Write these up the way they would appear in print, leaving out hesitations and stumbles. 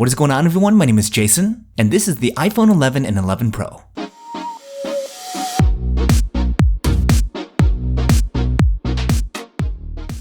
What is going on, everyone? My name is Jason, and this is the iPhone 11 and 11 Pro.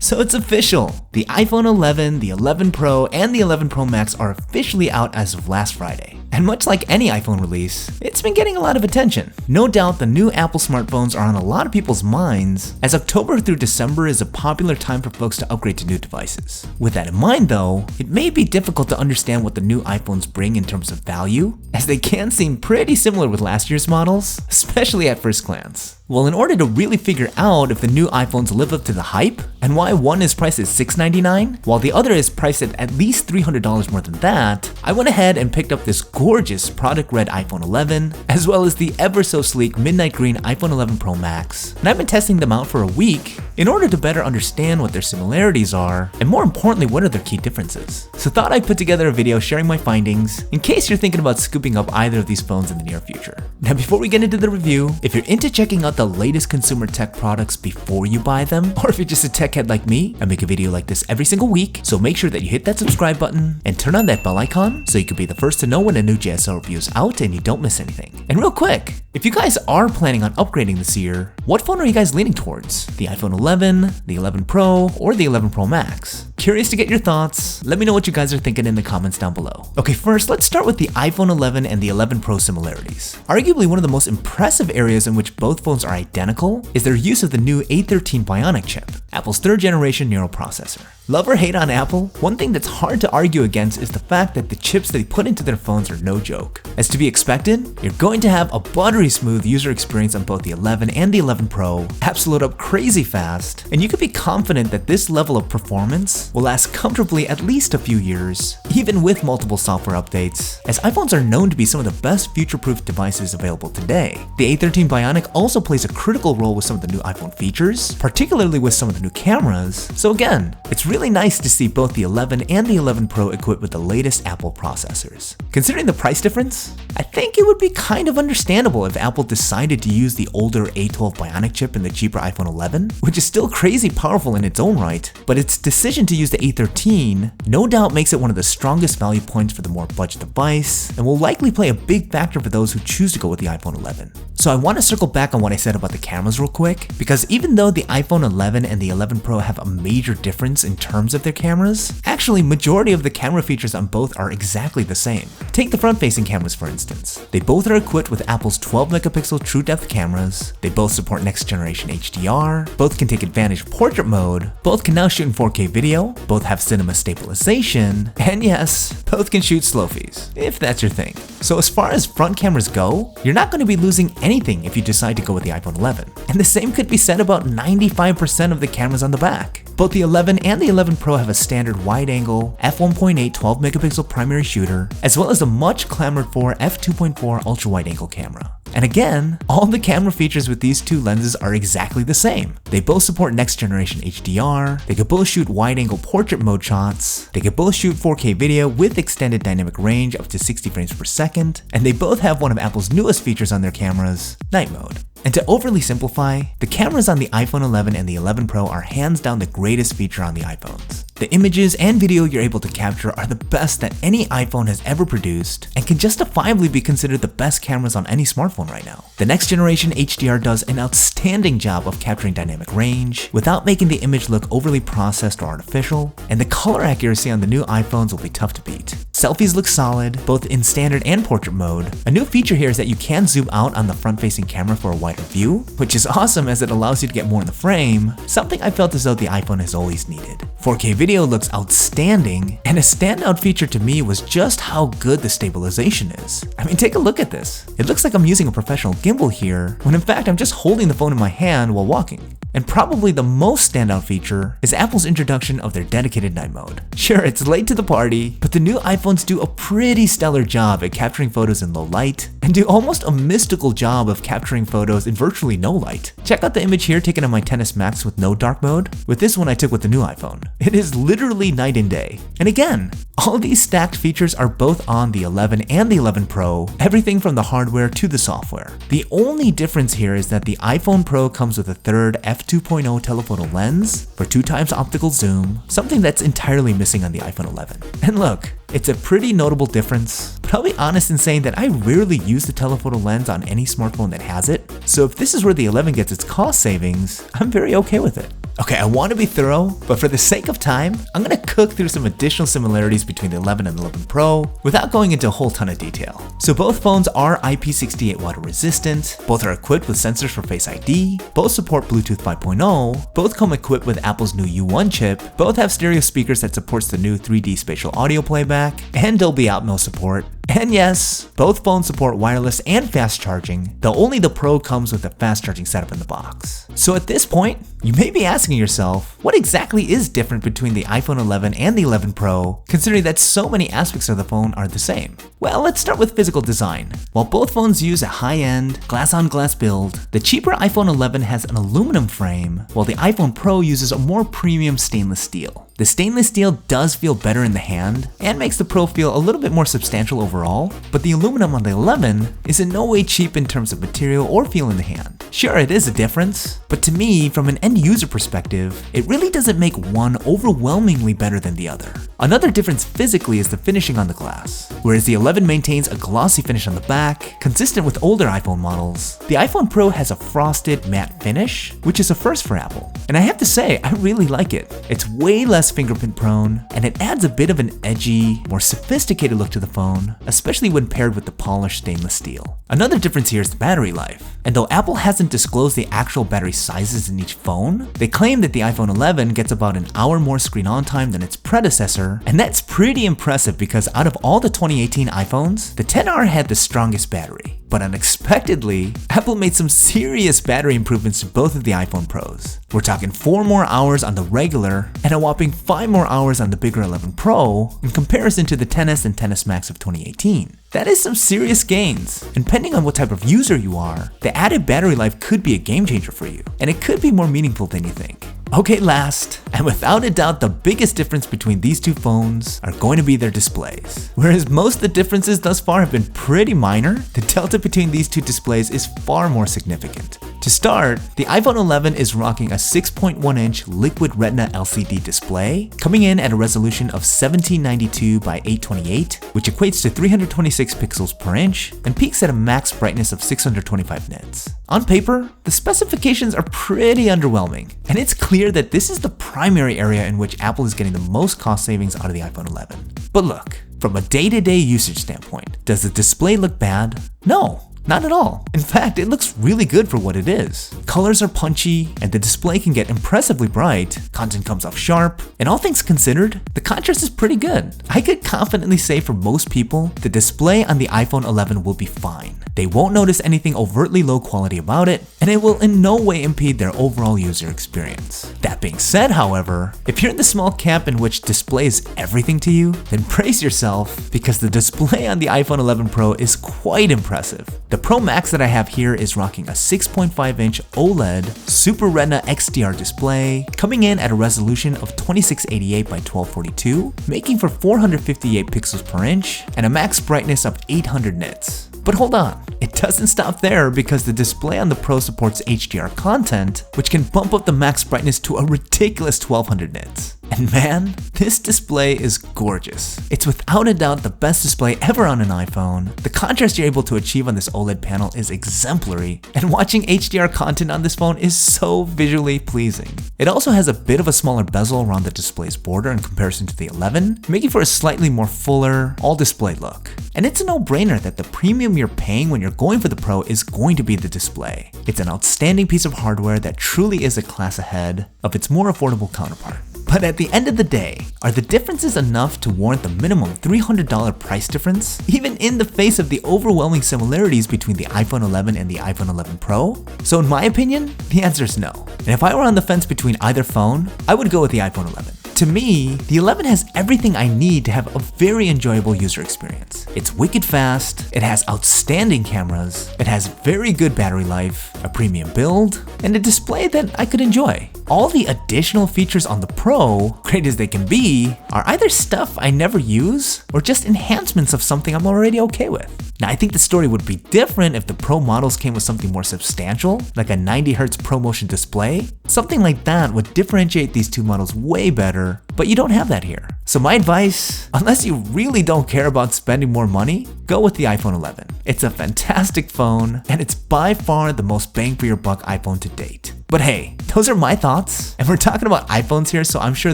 So it's official! The iPhone 11, the 11 Pro, and the 11 Pro Max are officially out as of last Friday. And much like any iPhone release, it's been getting a lot of attention. No doubt the new Apple smartphones are on a lot of people's minds, as October through December is a popular time for folks to upgrade to new devices. With that in mind though, it may be difficult to understand what the new iPhones bring in terms of value, as they can seem pretty similar with last year's models, especially at first glance. Well, in order to really figure out if the new iPhones live up to the hype, and why one is priced at $699, while the other is priced at least $300 more than that, I went ahead and picked up this gorgeous product red iPhone 11, as well as the ever so sleek midnight green iPhone 11 Pro Max, and I've been testing them out for a week in order to better understand what their similarities are, and more importantly, what are their key differences. So thought I'd put together a video sharing my findings, in case you're thinking about scooping up either of these phones in the near future. Now before we get into the review, if you're into checking out the latest consumer tech products before you buy them, or if you're just a tech head like me, I make a video like this every single week, so make sure that you hit that subscribe button and turn on that bell icon so you can be the first to know when a new JSL review is out and you don't miss anything. And real quick, if you guys are planning on upgrading this year, what phone are you guys leaning towards? The iPhone 11, the 11 Pro, or the 11 Pro Max? Curious to get your thoughts. Let me know what you guys are thinking in the comments down below. Okay, first let's start with the iPhone 11 and the 11 Pro similarities. Arguably one of the most impressive areas in which both phones are identical is their use of the new A13 Bionic chip, Apple's third generation neural processor. Love or hate on Apple, one thing that's hard to argue against is the fact that the chips they put into their phones are no joke. As to be expected, you're going to have a buttery smooth user experience on both the 11 and the 11 Pro, apps load up crazy fast, and you can be confident that this level of performance will last comfortably at least a few years, even with multiple software updates, as iPhones are known to be some of the best future-proof devices available today. The A13 Bionic also plays a critical role with some of the new iPhone features, particularly with some of the new cameras, so again, it's really nice to see both the 11 and the 11 Pro equipped with the latest Apple processors. Considering the price difference, I think it would be kind of understandable if Apple decided to use the older A12 Bionic chip in the cheaper iPhone 11, which is still crazy powerful in its own right, but its decision to use the A13 no doubt makes it one of the strongest value points for the more budget device, and will likely play a big factor for those who choose to go with the iPhone 11. So I want to circle back on what I said about the cameras real quick, because even though the iPhone 11 and the 11 Pro have a major difference in terms of their cameras, actually majority of the camera features on both are exactly the same. Take the front-facing cameras for instance. They both are equipped with Apple's 12 megapixel true depth cameras, they both support next generation HDR, both can take advantage of portrait mode, both can now shoot in 4K video, both have cinema stabilization, and yes, both can shoot selfies, if that's your thing. So as far as front cameras go, you're not going to be losing anything if you decide to go with the iPhone 11. And the same could be said about 95% of the cameras on the back. Both the 11 and the 11 Pro have a standard wide-angle f1.8 12 megapixel primary shooter, as well as a much clamored for f2.4 ultra-wide-angle camera. And again, all the camera features with these two lenses are exactly the same. They both support next generation HDR, they can both shoot wide-angle portrait mode shots, they can both shoot 4K video with extended dynamic range up to 60 frames per second, and they both have one of Apple's newest features on their cameras, night mode. And to overly simplify, the cameras on the iPhone 11 and the 11 Pro are hands down the greatest feature on the iPhones. The images and video you're able to capture are the best that any iPhone has ever produced, and can justifiably be considered the best cameras on any smartphone right now. The next generation HDR does an outstanding job of capturing dynamic range, without making the image look overly processed or artificial, and the color accuracy on the new iPhones will be tough to beat. Selfies look solid, both in standard and portrait mode. A new feature here is that you can zoom out on the front-facing camera for a wider view, which is awesome as it allows you to get more in the frame, something I felt as though the iPhone has always needed. 4K video looks outstanding, and a standout feature to me was just how good the stabilization is. I mean, take a look at this. It looks like I'm using a professional gimbal here, when in fact I'm just holding the phone in my hand while walking. And probably the most standout feature is Apple's introduction of their dedicated night mode. Sure, it's late to the party, but the new iPhones do a pretty stellar job at capturing photos in low light, and do almost a mystical job of capturing photos in virtually no light. Check out the image here taken on my XS Max with no dark mode. With this one I took with the new iPhone. It is literally night and day. And again, all these stacked features are both on the 11 and the 11 Pro, everything from the hardware to the software. The only difference here is that the iPhone Pro comes with a third f2.0 telephoto lens for 2x optical zoom, something that's entirely missing on the iPhone 11. And look, It's a pretty notable difference, but I'll be honest in saying that I rarely use the telephoto lens on any smartphone that has it, so if this is where the 11 gets its cost savings, I'm very okay with it. Okay, I want to be thorough, but for the sake of time, I'm going to cook through some additional similarities between the 11 and the 11 Pro without going into a whole ton of detail. So both phones are IP68 water resistant, both are equipped with sensors for Face ID, both support Bluetooth 5.0, both come equipped with Apple's new U1 chip, both have stereo speakers that supports the new 3D spatial audio playback, and Dolby Atmos support. And yes, both phones support wireless and fast charging, though only the Pro comes with a fast charging setup in the box. So at this point, you may be asking yourself, what exactly is different between the iPhone 11 and the 11 Pro, considering that so many aspects of the phone are the same? Well, let's start with physical design. While both phones use a high-end, glass-on-glass build, the cheaper iPhone 11 has an aluminum frame, while the iPhone Pro uses a more premium stainless steel. The stainless steel does feel better in the hand and makes the Pro feel a little bit more substantial overall, but the aluminum on the 11 is in no way cheap in terms of material or feel in the hand. Sure, it is a difference, but to me, from an end user perspective, it really doesn't make one overwhelmingly better than the other. Another difference physically is the finishing on the glass. Whereas the 11 maintains a glossy finish on the back, consistent with older iPhone models, the iPhone Pro has a frosted matte finish, which is a first for Apple. And I have to say, I really like it. It's way less fingerprint prone, and it adds a bit of an edgy, more sophisticated look to the phone, especially when paired with the polished stainless steel. Another difference here is the battery life. And though Apple hasn't disclosed the actual battery sizes in each phone, they claim that the iPhone 11 gets about an hour more screen on time than its predecessor, and that's pretty impressive because out of all the 2018 iPhones, the XR had the strongest battery. But unexpectedly, Apple made some serious battery improvements to both of the iPhone Pros. We're talking 4 more hours on the regular and a whopping 5 more hours on the bigger 11 Pro in comparison to the XS and XS Max of 2018. That is some serious gains, and depending on what type of user you are, the added battery life could be a game changer for you, and it could be more meaningful than you think. Okay, last, and without a doubt the biggest difference between these two phones are going to be their displays. Whereas most of the differences thus far have been pretty minor, the delta between these two displays is far more significant. To start, the iPhone 11 is rocking a 6.1-inch liquid retina LCD display, coming in at a resolution of 1792 by 828, which equates to 326 pixels per inch, and peaks at a max brightness of 625 nits. On paper, the specifications are pretty underwhelming, and it's clear that this is the primary area in which Apple is getting the most cost savings out of the iPhone 11. But look, from a day-to-day usage standpoint, does the display look bad? No. Not at all. In fact, it looks really good for what it is. Colors are punchy, and the display can get impressively bright, content comes off sharp, and all things considered, the contrast is pretty good. I could confidently say for most people, the display on the iPhone 11 will be fine. They won't notice anything overtly low quality about it, and it will in no way impede their overall user experience. That being said, however, if you're in the small camp in which display is everything to you, then brace yourself, because the display on the iPhone 11 Pro is quite impressive. The Pro Max that I have here is rocking a 6.5-inch OLED Super Retina XDR display, coming in at a resolution of 2688 by 1242, making for 458 pixels per inch, and a max brightness of 800 nits. But hold on, it doesn't stop there because the display on the Pro supports HDR content, which can bump up the max brightness to a ridiculous 1200 nits. And man, this display is gorgeous. It's without a doubt the best display ever on an iPhone. The contrast you're able to achieve on this OLED panel is exemplary, and watching HDR content on this phone is so visually pleasing. It also has a bit of a smaller bezel around the display's border in comparison to the 11, making for a slightly more fuller, all-display look. And it's a no-brainer that the premium you're paying when you're going for the Pro is going to be the display. It's an outstanding piece of hardware that truly is a class ahead of its more affordable counterpart. But at the end of the day, are the differences enough to warrant the minimum $300 price difference, even in the face of the overwhelming similarities between the iPhone 11 and the iPhone 11 Pro? So in my opinion, the answer is no. And if I were on the fence between either phone, I would go with the iPhone 11. To me, the 11 has everything I need to have a very enjoyable user experience. It's wicked fast, it has outstanding cameras, it has very good battery life, a premium build, and a display that I could enjoy. All the additional features on the Pro, great as they can be, are either stuff I never use or just enhancements of something I'm already okay with. Now, I think the story would be different if the Pro models came with something more substantial, like a 90Hz ProMotion display. Something like that would differentiate these two models way better cheaper, but you don't have that here. So my advice, unless you really don't care about spending more money, go with the iPhone 11. It's a fantastic phone, and it's by far the most bang for your buck iPhone to date. But hey, those are my thoughts, and we're talking about iPhones here, so I'm sure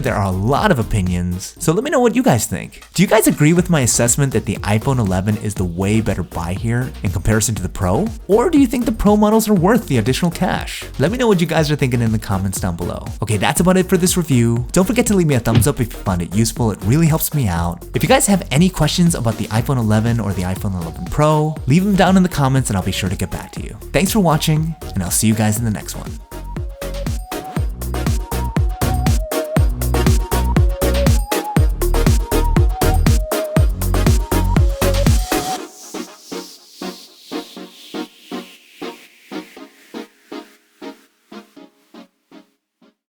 there are a lot of opinions. So let me know what you guys think. Do you guys agree with my assessment that the iPhone 11 is the way better buy here in comparison to the Pro? Or do you think the Pro models are worth the additional cash? Let me know what you guys are thinking in the comments down below. Okay, that's about it for this review. Don't forget to leave me a thumbs up if you found it useful. It really helps me out. If you guys have any questions about the iPhone 11 or the iPhone 11 Pro, leave them down in the comments and I'll be sure to get back to you. Thanks for watching, and I'll see you guys in the next one.